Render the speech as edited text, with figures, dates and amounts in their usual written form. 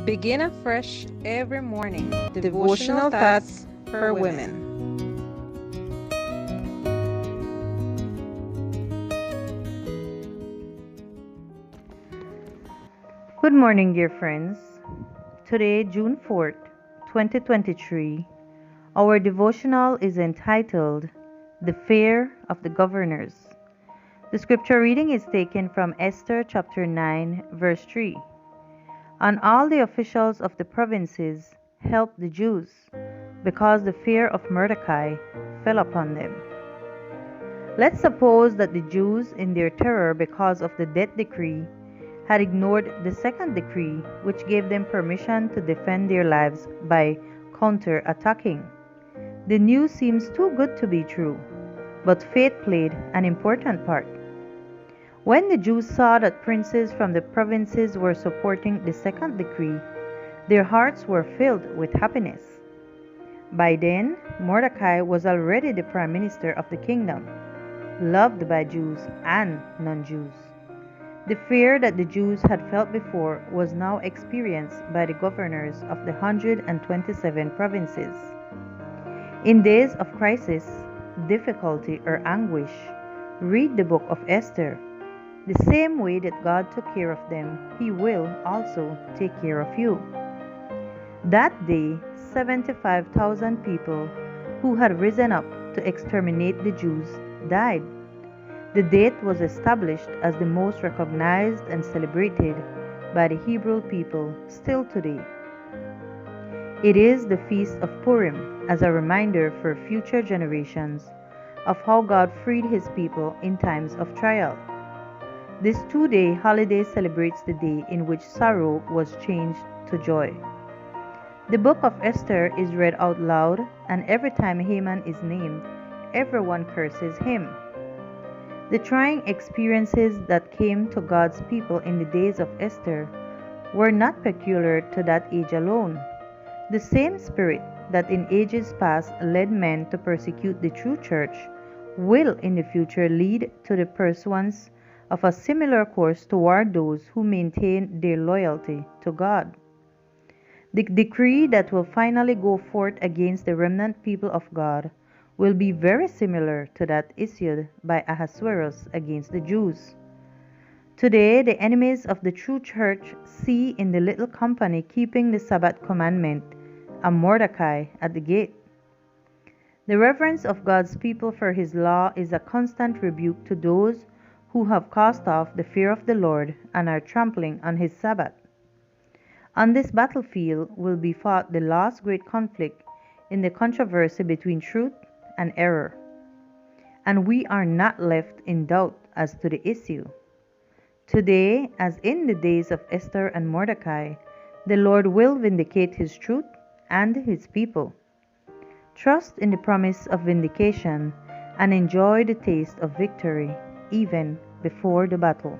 Begin afresh every morning. Devotional thoughts for women. Good morning, dear friends. Today, June 4th, 2023, our devotional is entitled The Fear of the Governors. The scripture reading is taken from Esther chapter 9, verse 3. And all the officials of the provinces helped the Jews, because the fear of Mordecai fell upon them. Let's suppose that the Jews, in their terror because of the death decree, had ignored the second decree, which gave them permission to defend their lives by counter-attacking. The news seems too good to be true, but fate played an important part. When the Jews saw that princes from the provinces were supporting the second decree, their hearts were filled with happiness. By then, Mordecai was already the prime minister of the kingdom, loved by Jews and non-Jews. The fear that the Jews had felt before was now experienced by the governors of the 127 provinces. In days of crisis, difficulty, or anguish, read the book of Esther. The same way that God took care of them, He will also take care of you. That day, 75,000 people who had risen up to exterminate the Jews died. The date was established as the most recognized and celebrated by the Hebrew people still today. It is the Feast of Purim as a reminder for future generations of how God freed His people in times of trial. This two-day holiday celebrates the day in which sorrow was changed to joy. The book of Esther is read out loud, and every time Haman is named, everyone curses him. The trying experiences that came to God's people in the days of Esther were not peculiar to that age alone. The same spirit that in ages past led men to persecute the true church will in the future lead to the pursuance of a similar course toward those who maintain their loyalty to God. The decree that will finally go forth against the remnant people of God will be very similar to that issued by Ahasuerus against the Jews. Today, the enemies of the true church see in the little company keeping the Sabbath commandment a Mordecai at the gate. The reverence of God's people for His law is a constant rebuke to those who have cast off the fear of the Lord and are trampling on His Sabbath. On this battlefield will be fought the last great conflict in the controversy between truth and error, and we are not left in doubt as to the issue. Today, as in the days of Esther and Mordecai, the Lord will vindicate His truth and His people. Trust in the promise of vindication and enjoy the taste of victory even before the battle.